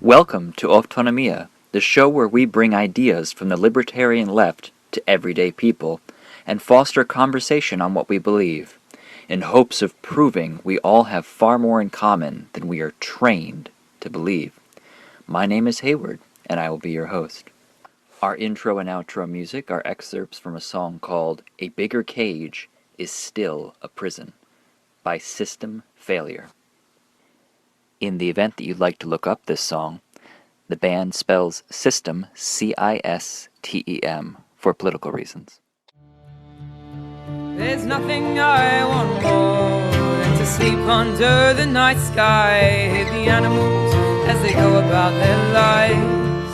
Welcome to Autonomia, the show where we bring ideas from the libertarian left to everyday people and foster conversation on what we believe, in hopes of proving we all have far more in common than we are trained to believe. My name is Hayward, and I will be your host. Our intro and outro music are excerpts from a song called A Bigger Cage is Still a Prison by System Failure. In the event that you'd like to look up this song, the band spells System, C-I-S-T-E-M, for political reasons. There's nothing I want more than to sleep under the night sky, hear the animals as they go about their lives,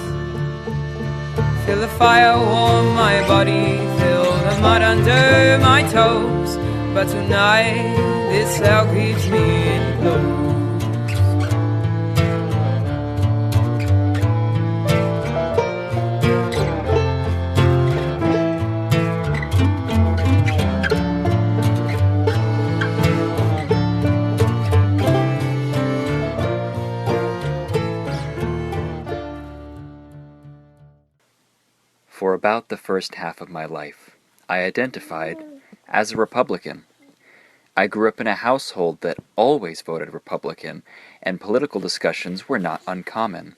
feel the fire warm my body, feel the mud under my toes, but tonight this cell keeps me enclosed. For about the first half of my life, I identified as a Republican. I grew up in a household that always voted Republican, and political discussions were not uncommon.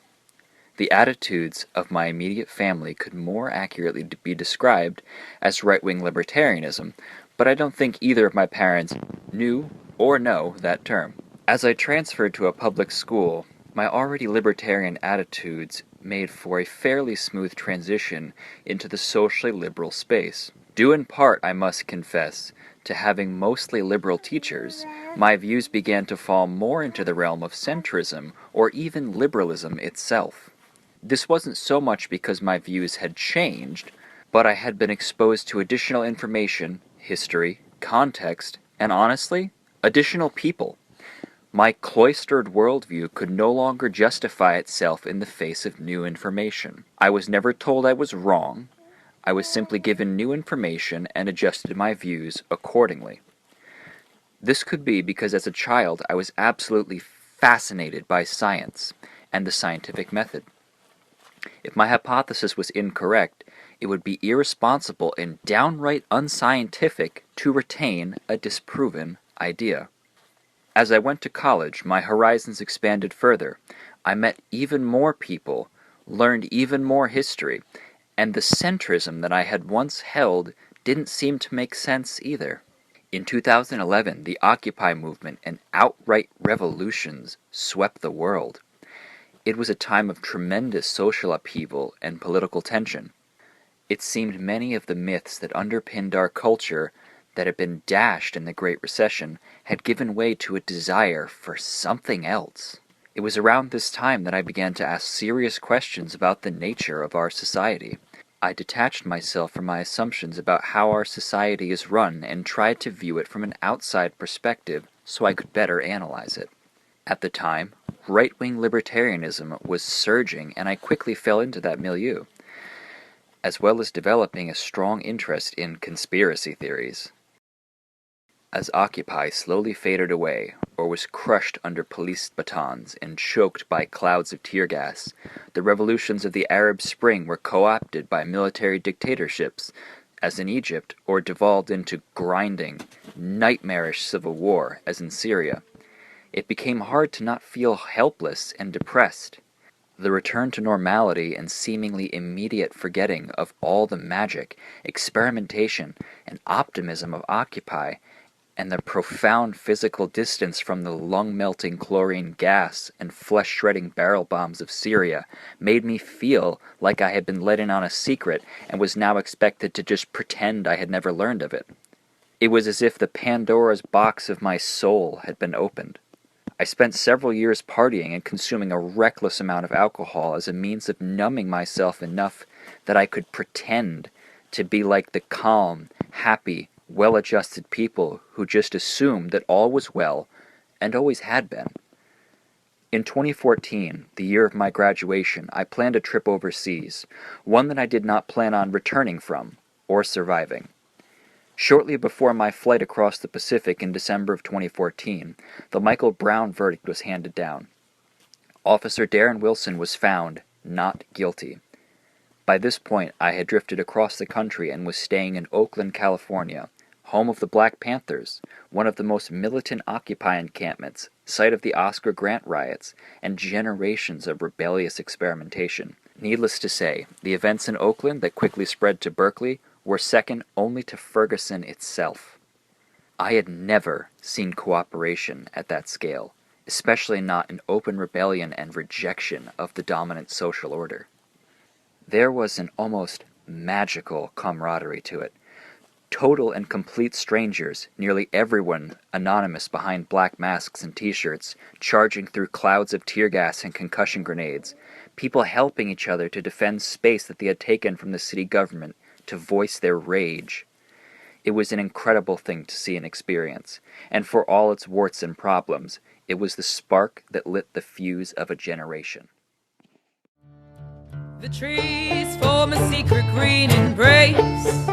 The attitudes of my immediate family could more accurately be described as right-wing libertarianism, but I don't think either of my parents knew or know that term. As I transferred to a public school, my already libertarian attitudes made for a fairly smooth transition into the socially liberal space. Due in part, I must confess, to having mostly liberal teachers, my views began to fall more into the realm of centrism or even liberalism itself. This wasn't so much because my views had changed, but I had been exposed to additional information, history, context, and honestly, additional people. My cloistered worldview could no longer justify itself in the face of new information. I was never told I was wrong. I was simply given new information and adjusted my views accordingly. This could be because as a child I was absolutely fascinated by science and the scientific method. If my hypothesis was incorrect, it would be irresponsible and downright unscientific to retain a disproven idea. As I went to college, my horizons expanded further. I met even more people, learned even more history, and the centrism that I had once held didn't seem to make sense either. In 2011, the Occupy movement and outright revolutions swept the world. It was a time of tremendous social upheaval and political tension. It seemed many of the myths that underpinned our culture that had been dashed in the Great Recession had given way to a desire for something else. It was around this time that I began to ask serious questions about the nature of our society. I detached myself from my assumptions about how our society is run and tried to view it from an outside perspective so I could better analyze it. At the time, right-wing libertarianism was surging, and I quickly fell into that milieu, as well as developing a strong interest in conspiracy theories. As Occupy slowly faded away, or was crushed under police batons and choked by clouds of tear gas, the revolutions of the Arab Spring were co-opted by military dictatorships, as in Egypt, or devolved into grinding, nightmarish civil war, as in Syria. It became hard to not feel helpless and depressed. The return to normality and seemingly immediate forgetting of all the magic, experimentation, and optimism of Occupy, and the profound physical distance from the lung-melting chlorine gas and flesh-shredding barrel bombs of Syria made me feel like I had been let in on a secret and was now expected to just pretend I had never learned of it. It was as if the Pandora's box of my soul had been opened. I spent several years partying and consuming a reckless amount of alcohol as a means of numbing myself enough that I could pretend to be like the calm, happy, well-adjusted people who just assumed that all was well and always had been. In 2014, the year of my graduation, I planned a trip overseas, one that I did not plan on returning from or surviving. Shortly before my flight across the Pacific in December of 2014, the Michael Brown verdict was handed down. Officer Darren Wilson was found not guilty. By this point, I had drifted across the country and was staying in Oakland, California, home of the Black Panthers, one of the most militant Occupy encampments, site of the Oscar Grant riots, and generations of rebellious experimentation. Needless to say, the events in Oakland that quickly spread to Berkeley were second only to Ferguson itself. I had never seen cooperation at that scale, especially not an open rebellion and rejection of the dominant social order. There was an almost magical camaraderie to it. Total and complete strangers, nearly everyone anonymous behind black masks and t-shirts, charging through clouds of tear gas and concussion grenades, people helping each other to defend space that they had taken from the city government to voice their rage. It was an incredible thing to see and experience, and for all its warts and problems, it was the spark that lit the fuse of a generation. The trees form a secret green embrace,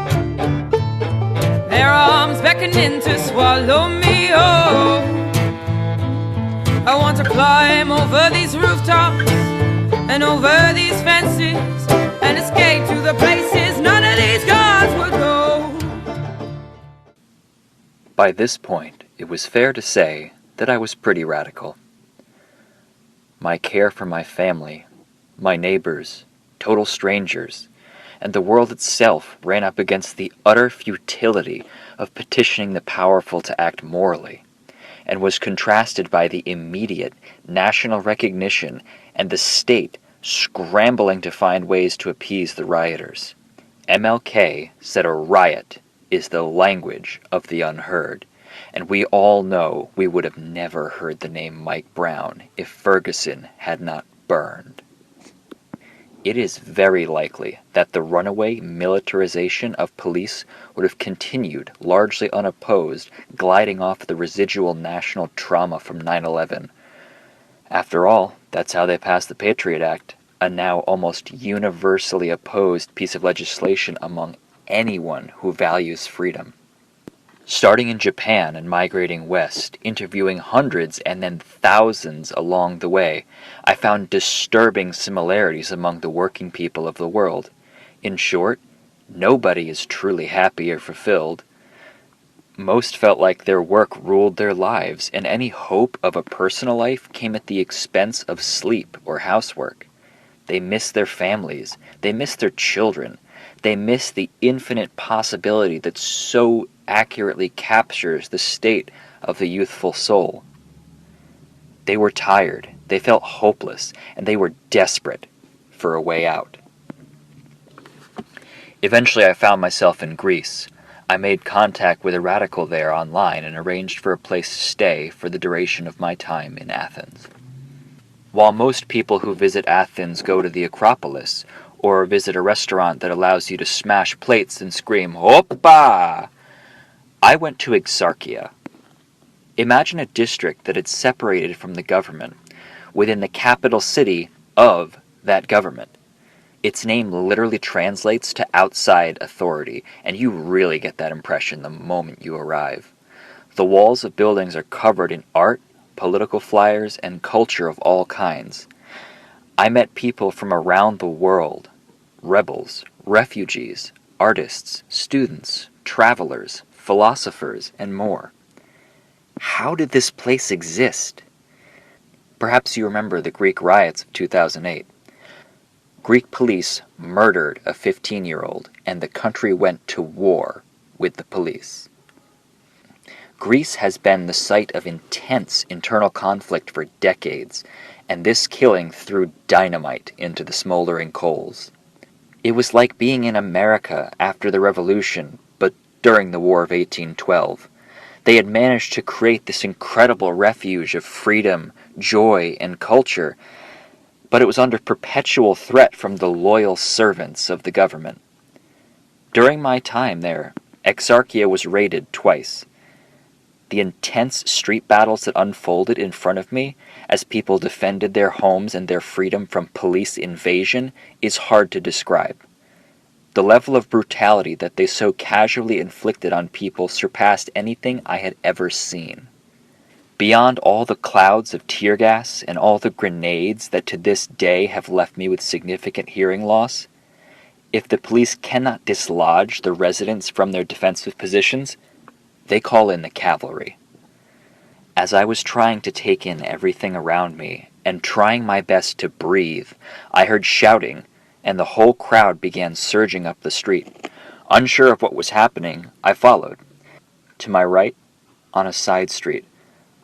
their arms beckoning to swallow me whole. I want to climb over these rooftops and over these fences and escape to the places none of these guards would go. By this point, it was fair to say that I was pretty radical. My care for my family, my neighbors, total strangers, and the world itself ran up against the utter futility of petitioning the powerful to act morally, and was contrasted by the immediate national recognition and the state scrambling to find ways to appease the rioters. MLK said a riot is the language of the unheard, and we all know we would have never heard the name Mike Brown if Ferguson had not burned. It is very likely that the runaway militarization of police would have continued largely unopposed, gliding off the residual national trauma from 9/11. After all, that's how they passed the Patriot Act, a now almost universally opposed piece of legislation among anyone who values freedom. Starting in Japan and migrating west, interviewing hundreds and then thousands along the way, I found disturbing similarities among the working people of the world. In short, nobody is truly happy or fulfilled. Most felt like their work ruled their lives, and any hope of a personal life came at the expense of sleep or housework. They missed their families, they missed their children, they missed the infinite possibility that so accurately captures the state of the youthful soul. They were tired, they felt hopeless, and they were desperate for a way out. Eventually I found myself in Greece. I made contact with a radical there online and arranged for a place to stay for the duration of my time in Athens. While most people who visit Athens go to the Acropolis, or visit a restaurant that allows you to smash plates and scream, "Hoppa!" I went to Exarchia. Imagine a district that had separated from the government, within the capital city of that government. Its name literally translates to outside authority, and you really get that impression the moment you arrive. The walls of buildings are covered in art, political flyers, and culture of all kinds. I met people from around the world: rebels, refugees, artists, students, travelers, philosophers, and more. How did this place exist? Perhaps you remember the Greek riots of 2008. Greek police murdered a 15-year-old, and the country went to war with the police. Greece has been the site of intense internal conflict for decades, and this killing threw dynamite into the smoldering coals. It was like being in America after the Revolution, but during the War of 1812. They had managed to create this incredible refuge of freedom, joy, and culture, but it was under perpetual threat from the loyal servants of the government. During my time there, Exarchia was raided twice. The intense street battles that unfolded in front of me as people defended their homes and their freedom from police invasion is hard to describe. The level of brutality that they so casually inflicted on people surpassed anything I had ever seen. Beyond all the clouds of tear gas and all the grenades that to this day have left me with significant hearing loss, if the police cannot dislodge the residents from their defensive positions, they call in the cavalry. As I was trying to take in everything around me and trying my best to breathe, I heard shouting, and the whole crowd began surging up the street. Unsure of what was happening, I followed. To my right, on a side street,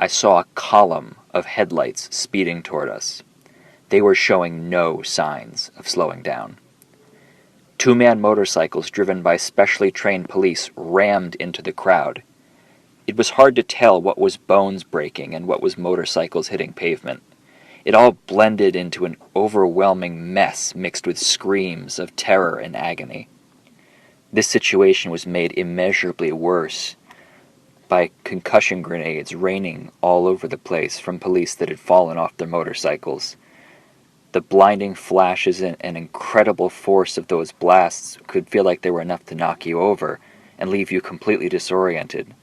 I saw a column of headlights speeding toward us. They were showing no signs of slowing down. Two-man motorcycles driven by specially trained police rammed into the crowd. It was hard to tell what was bones breaking and what was motorcycles hitting pavement. It all blended into an overwhelming mess mixed with screams of terror and agony. This situation was made immeasurably worse by concussion grenades raining all over the place from police that had fallen off their motorcycles. The blinding flashes and incredible force of those blasts could feel like they were enough to knock you over and leave you completely disoriented.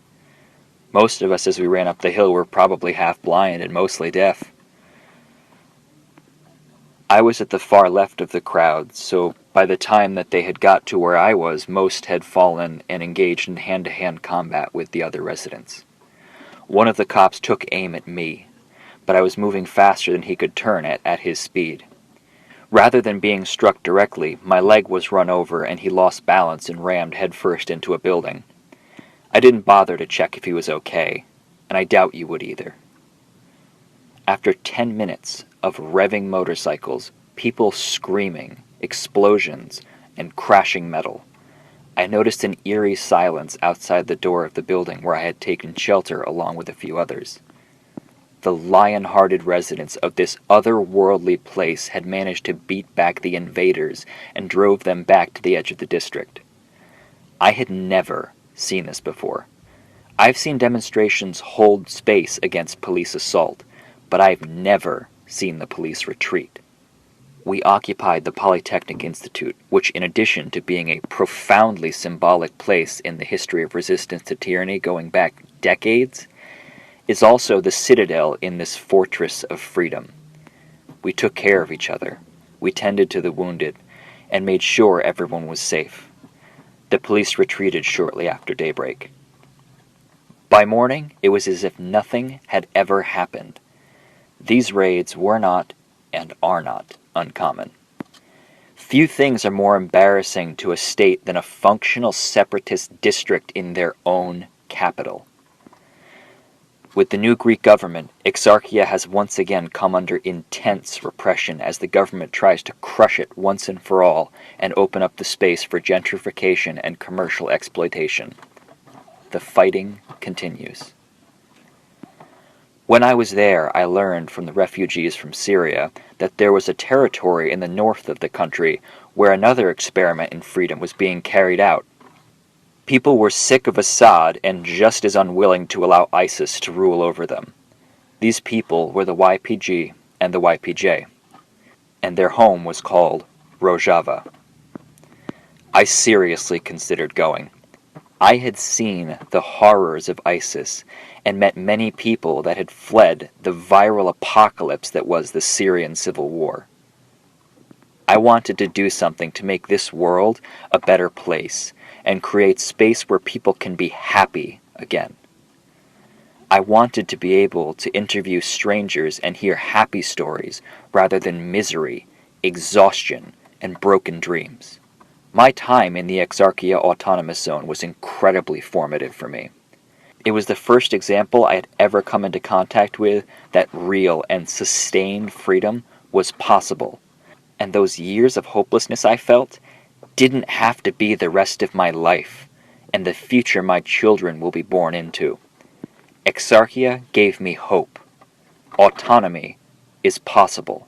Most of us as we ran up the hill were probably half blind and mostly deaf. I was at the far left of the crowd, so by the time that they had got to where I was, most had fallen and engaged in hand-to-hand combat with the other residents. One of the cops took aim at me, but I was moving faster than he could turn at his speed. Rather than being struck directly, my leg was run over and he lost balance and rammed headfirst into a building. I didn't bother to check if he was okay, and I doubt you would either. After 10 minutes of revving motorcycles, people screaming, explosions, and crashing metal, I noticed an eerie silence outside the door of the building where I had taken shelter along with a few others. The lion-hearted residents of this otherworldly place had managed to beat back the invaders and drove them back to the edge of the district. I had never seen this before. I've seen demonstrations hold space against police assault, but I've never seen the police retreat. We occupied the Polytechnic Institute, which in addition to being a profoundly symbolic place in the history of resistance to tyranny going back decades, is also the citadel in this fortress of freedom. We took care of each other, we tended to the wounded, and made sure everyone was safe. The police retreated shortly after daybreak. By morning, it was as if nothing had ever happened. These raids were not, and are not, uncommon. Few things are more embarrassing to a state than a functional separatist district in their own capital. With the new Greek government, Exarchia has once again come under intense repression as the government tries to crush it once and for all and open up the space for gentrification and commercial exploitation. The fighting continues. When I was there, I learned from the refugees from Syria that there was a territory in the north of the country where another experiment in freedom was being carried out. People were sick of Assad and just as unwilling to allow ISIS to rule over them. These people were the YPG and the YPJ, and their home was called Rojava. I seriously considered going. I had seen the horrors of ISIS and met many people that had fled the viral apocalypse that was the Syrian civil war. I wanted to do something to make this world a better place and create space where people can be happy again. I wanted to be able to interview strangers and hear happy stories rather than misery, exhaustion, and broken dreams. My time in the Exarchia Autonomous Zone was incredibly formative for me. It was the first example I had ever come into contact with that real and sustained freedom was possible, and those years of hopelessness I felt didn't have to be the rest of my life and the future my children will be born into. Exarchia gave me hope. Autonomy is possible.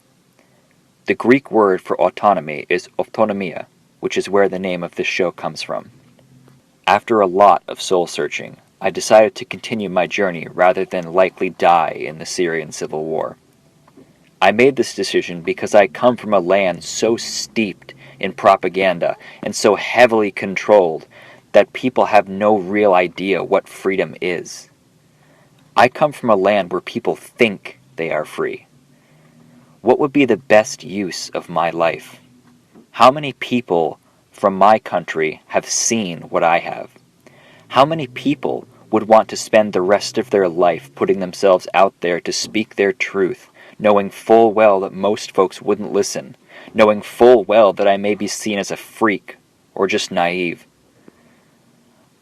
The Greek word for autonomy is autonomia, which is where the name of this show comes from. After a lot of soul-searching, I decided to continue my journey rather than likely die in the Syrian civil war. I made this decision because I come from a land so steeped in propaganda and so heavily controlled that people have no real idea what freedom is. I come from a land where people think they are free. What would be the best use of my life? How many people from my country have seen what I have? How many people would want to spend the rest of their life putting themselves out there to speak their truth, knowing full well that most folks wouldn't listen, knowing full well that I may be seen as a freak or just naive?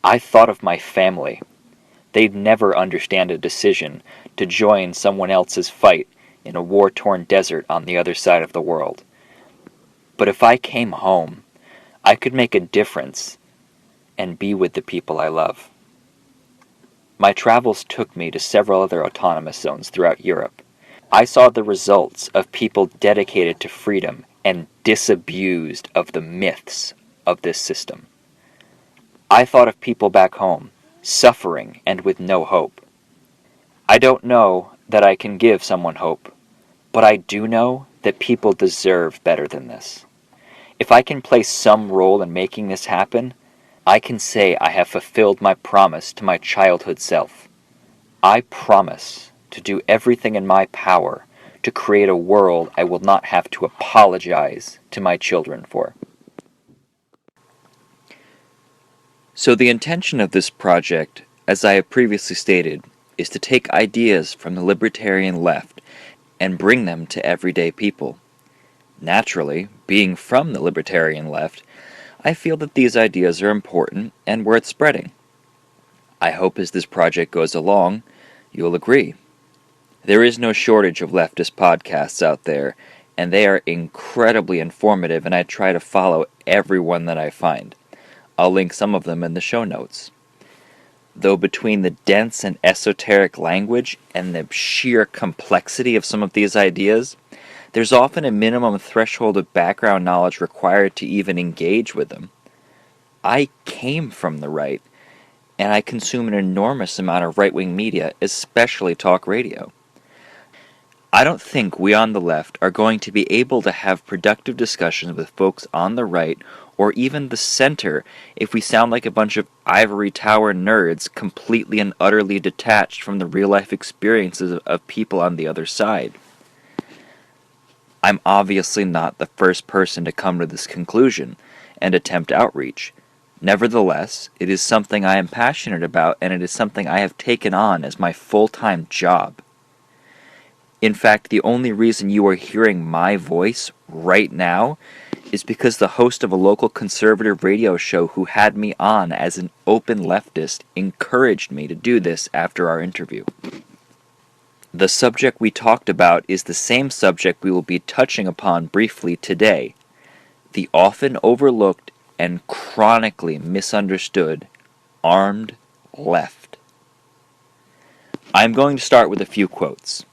I thought of my family. They'd never understand a decision to join someone else's fight in a war-torn desert on the other side of the world. But if I came home, I could make a difference and be with the people I love. My travels took me to several other autonomous zones throughout Europe. I saw the results of people dedicated to freedom and disabused of the myths of this system. I thought of people back home, suffering and with no hope. I don't know that I can give someone hope, but I do know that people deserve better than this. If I can play some role in making this happen, I can say I have fulfilled my promise to my childhood self. I promise to do everything in my power to create a world I will not have to apologize to my children for. So the intention of this project, as I have previously stated, is to take ideas from the libertarian left and bring them to everyday people. Naturally, being from the libertarian left, I feel that these ideas are important and worth spreading. I hope as this project goes along, you'll agree. There is no shortage of leftist podcasts out there, and they are incredibly informative, and I try to follow every one that I find. I'll link some of them in the show notes. Though between the dense and esoteric language and the sheer complexity of some of these ideas, there's often a minimum threshold of background knowledge required to even engage with them. I came from the right, and I consume an enormous amount of right-wing media, especially talk radio. I don't think we on the left are going to be able to have productive discussions with folks on the right or even the center if we sound like a bunch of ivory tower nerds completely and utterly detached from the real-life experiences of people on the other side. I'm obviously not the first person to come to this conclusion and attempt outreach. Nevertheless, it is something I am passionate about, and it is something I have taken on as my full-time job. In fact, the only reason you are hearing my voice right now is because the host of a local conservative radio show who had me on as an open leftist encouraged me to do this after our interview. The subject we talked about is the same subject we will be touching upon briefly today, the often overlooked and chronically misunderstood armed left. I'm going to start with a few quotes.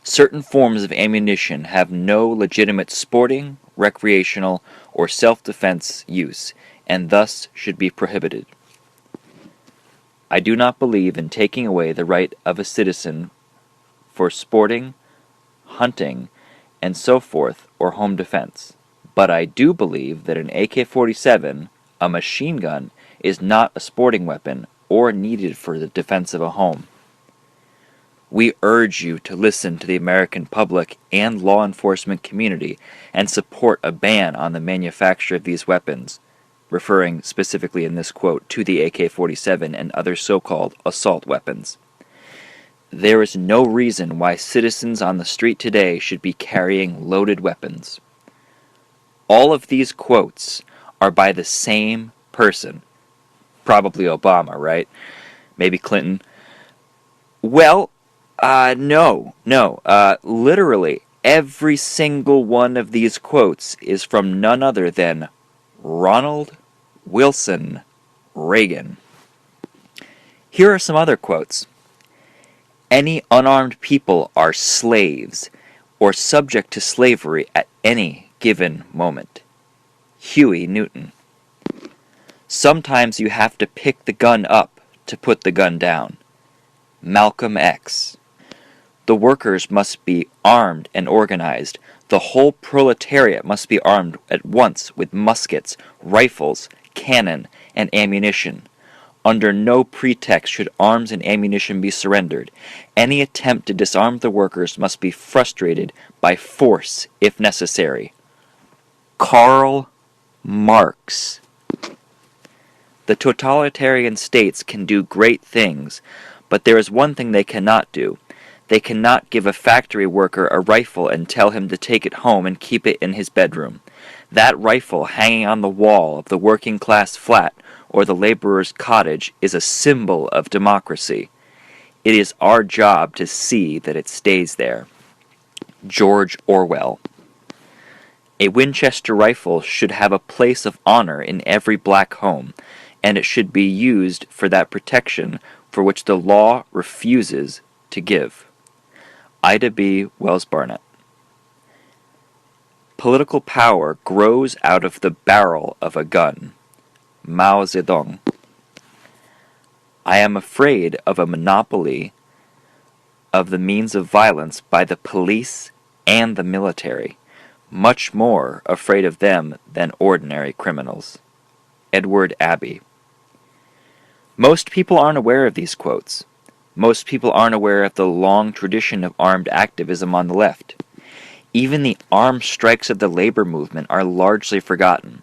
Certain forms of ammunition have no legitimate sporting, recreational, or self-defense use, and thus should be prohibited. I do not believe in taking away the right of a citizen for sporting, hunting, and so forth, or home defense, but I do believe that an AK-47, a machine gun, is not a sporting weapon or needed for the defense of a home. We urge you to listen to the American public and law enforcement community and support a ban on the manufacture of these weapons, referring specifically in this quote to the AK-47 and other so-called assault weapons. There is no reason why citizens on the street today should be carrying loaded weapons. All of these quotes are by the same person. Probably Obama, right? Maybe Clinton. Well, no. Literally, every single one of these quotes is from none other than Ronald Wilson Reagan. Here are some other quotes. Any unarmed people are slaves or subject to slavery at any given moment. Huey Newton. Sometimes you have to pick the gun up to put the gun down. Malcolm X. The workers must be armed and organized. The whole proletariat must be armed at once with muskets, rifles, cannon, and ammunition. Under no pretext should arms and ammunition be surrendered. Any attempt to disarm the workers must be frustrated by force if necessary. Karl Marx. The totalitarian states can do great things, but there is one thing they cannot do. They cannot give a factory worker a rifle and tell him to take it home and keep it in his bedroom. That rifle hanging on the wall of the working class flat or the laborer's cottage is a symbol of democracy. It is our job to see that it stays there. George Orwell. A Winchester rifle should have a place of honor in every black home, and it should be used for that protection for which the law refuses to give. Ida B. Wells Barnett. Political power grows out of the barrel of a gun. Mao Zedong. I am afraid of a monopoly of the means of violence by the police and the military, much more afraid of them than ordinary criminals. Edward Abbey. Most people aren't aware of these quotes. Most people aren't aware of the long tradition of armed activism on the left. Even the armed strikes of the labor movement are largely forgotten.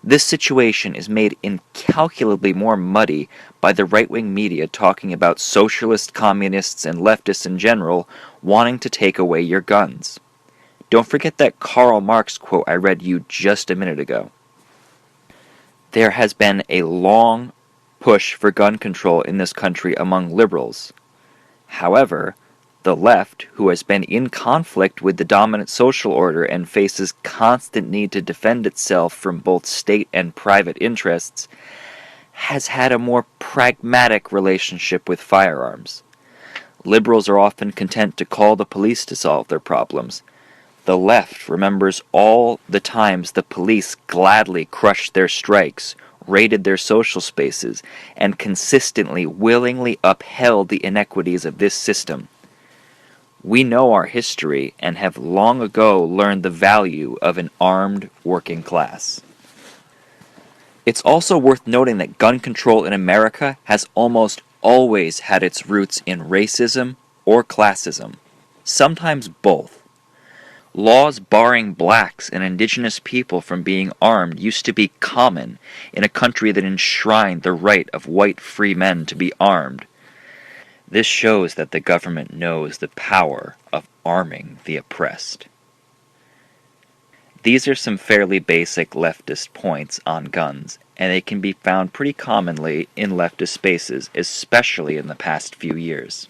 This situation is made incalculably more muddy by the right-wing media talking about socialist, communists, and leftists in general wanting to take away your guns. Don't forget that Karl Marx quote I read you just a minute ago. There has been a long push for gun control in this country among liberals. However, the left, who has been in conflict with the dominant social order and faces constant need to defend itself from both state and private interests, has had a more pragmatic relationship with firearms. Liberals are often content to call the police to solve their problems. The left remembers all the times the police gladly crushed their strikes, raided their social spaces, and consistently, willingly upheld the inequities of this system. We know our history and have long ago learned the value of an armed working class. It's also worth noting that gun control in America has almost always had its roots in racism or classism, sometimes both. Laws barring blacks and indigenous people from being armed used to be common in a country that enshrined the right of white free men to be armed. This shows that the government knows the power of arming the oppressed. These are some fairly basic leftist points on guns, and they can be found pretty commonly in leftist spaces, especially in the past few years.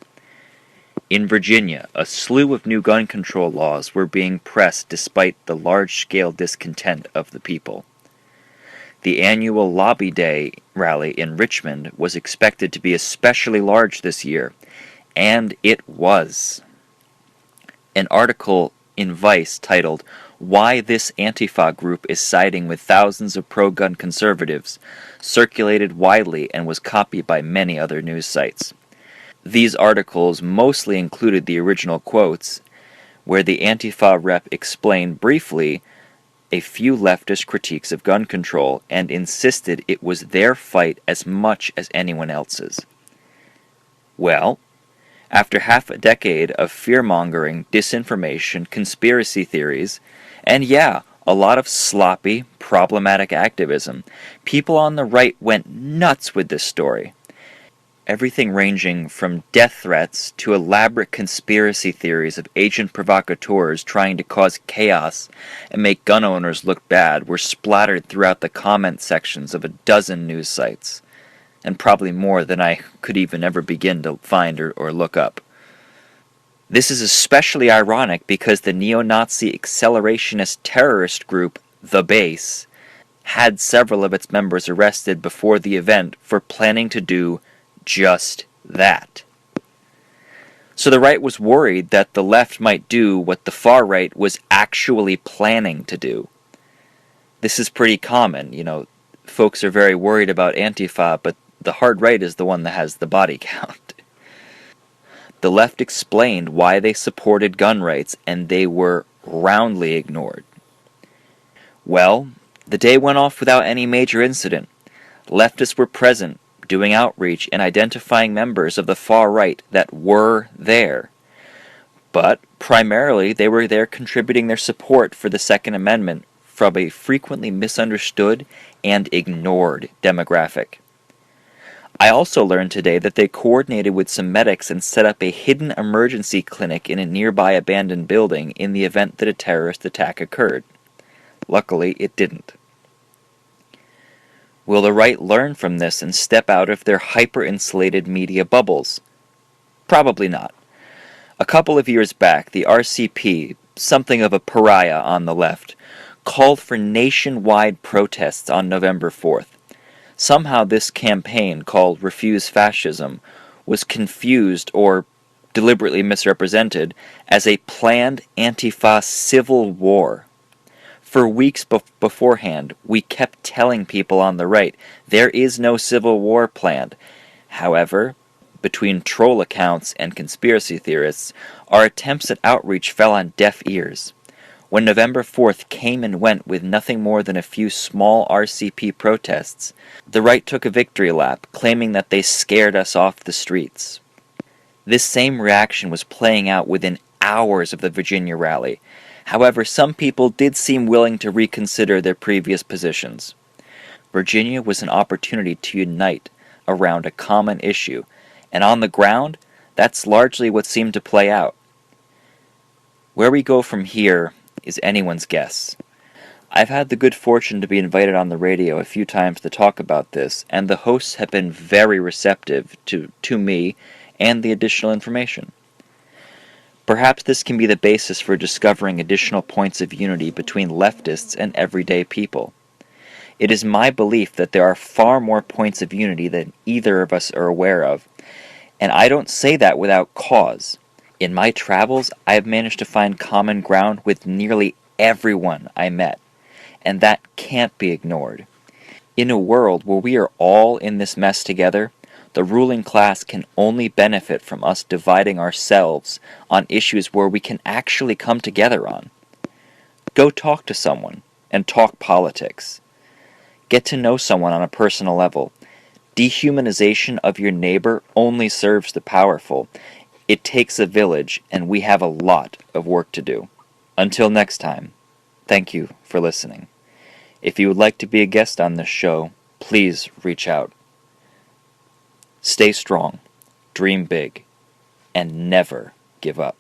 In Virginia, a slew of new gun control laws were being pressed despite the large-scale discontent of the people. The annual Lobby Day rally in Richmond was expected to be especially large this year, and it was. An article in Vice titled, "Why This Antifa Group is Siding with Thousands of Pro-Gun Conservatives," circulated widely and was copied by many other news sites. These articles mostly included the original quotes, where the Antifa rep explained briefly a few leftist critiques of gun control and insisted it was their fight as much as anyone else's. Well, after half a decade of fear-mongering, disinformation, conspiracy theories, and a lot of sloppy, problematic activism, people on the right went nuts with this story. Everything ranging from death threats to elaborate conspiracy theories of agent provocateurs trying to cause chaos and make gun owners look bad were splattered throughout the comment sections of a dozen news sites, and probably more than I could even ever begin to find or look up. This is especially ironic because the neo-Nazi accelerationist terrorist group, The Base, had several of its members arrested before the event for planning to do just that. So the right was worried that the left might do what the far right was actually planning to do. This is pretty common, folks are very worried about Antifa, but the hard right is the one that has the body count. The left explained why they supported gun rights, and they were roundly ignored. Well, the day went off without any major incident. Leftists were present doing outreach and identifying members of the far right that were there. But primarily they were there contributing their support for the Second Amendment from a frequently misunderstood and ignored demographic. I also learned today that they coordinated with some medics and set up a hidden emergency clinic in a nearby abandoned building in the event that a terrorist attack occurred. Luckily, it didn't. Will the right learn from this and step out of their hyper-insulated media bubbles? Probably not. A couple of years back, the RCP, something of a pariah on the left, called for nationwide protests on November 4th. Somehow this campaign, called Refuse Fascism, was confused or deliberately misrepresented as a planned Antifa civil war. For weeks beforehand, we kept telling people on the right, there is no civil war planned. However, between troll accounts and conspiracy theorists, our attempts at outreach fell on deaf ears. When November 4th came and went with nothing more than a few small RCP protests, the right took a victory lap, claiming that they scared us off the streets. This same reaction was playing out within hours of the Virginia rally. However, some people did seem willing to reconsider their previous positions. Virginia was an opportunity to unite around a common issue, and on the ground, that's largely what seemed to play out. Where we go from here is anyone's guess. I've had the good fortune to be invited on the radio a few times to talk about this, and the hosts have been very receptive to me and the additional information. Perhaps this can be the basis for discovering additional points of unity between leftists and everyday people. It is my belief that there are far more points of unity than either of us are aware of, and I don't say that without cause. In my travels, I have managed to find common ground with nearly everyone I met, and that can't be ignored. In a world where we are all in this mess together, the ruling class can only benefit from us dividing ourselves on issues where we can actually come together on. Go talk to someone and talk politics. Get to know someone on a personal level. Dehumanization of your neighbor only serves the powerful. It takes a village, and we have a lot of work to do. Until next time, thank you for listening. If you would like to be a guest on this show, please reach out. Stay strong, dream big, and never give up.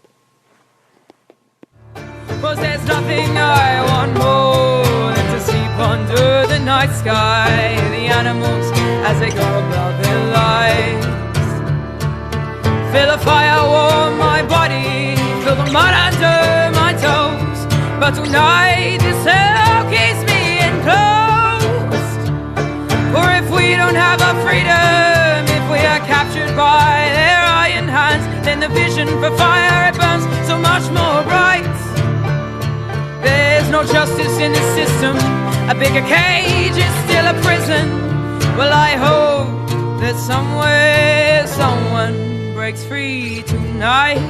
'Cause there's nothing I want more than to sleep under the night sky. The animals as they go about their lives. Feel the fire warm my body, feel the mud under my toes. But tonight this hell keeps me enclosed. For if we don't have our freedom, if we are captured by their iron hands, then the vision for fire it burns so much more bright. There's no justice in this system, a bigger cage is still a prison. Well, I hope that somewhere someone breaks free tonight.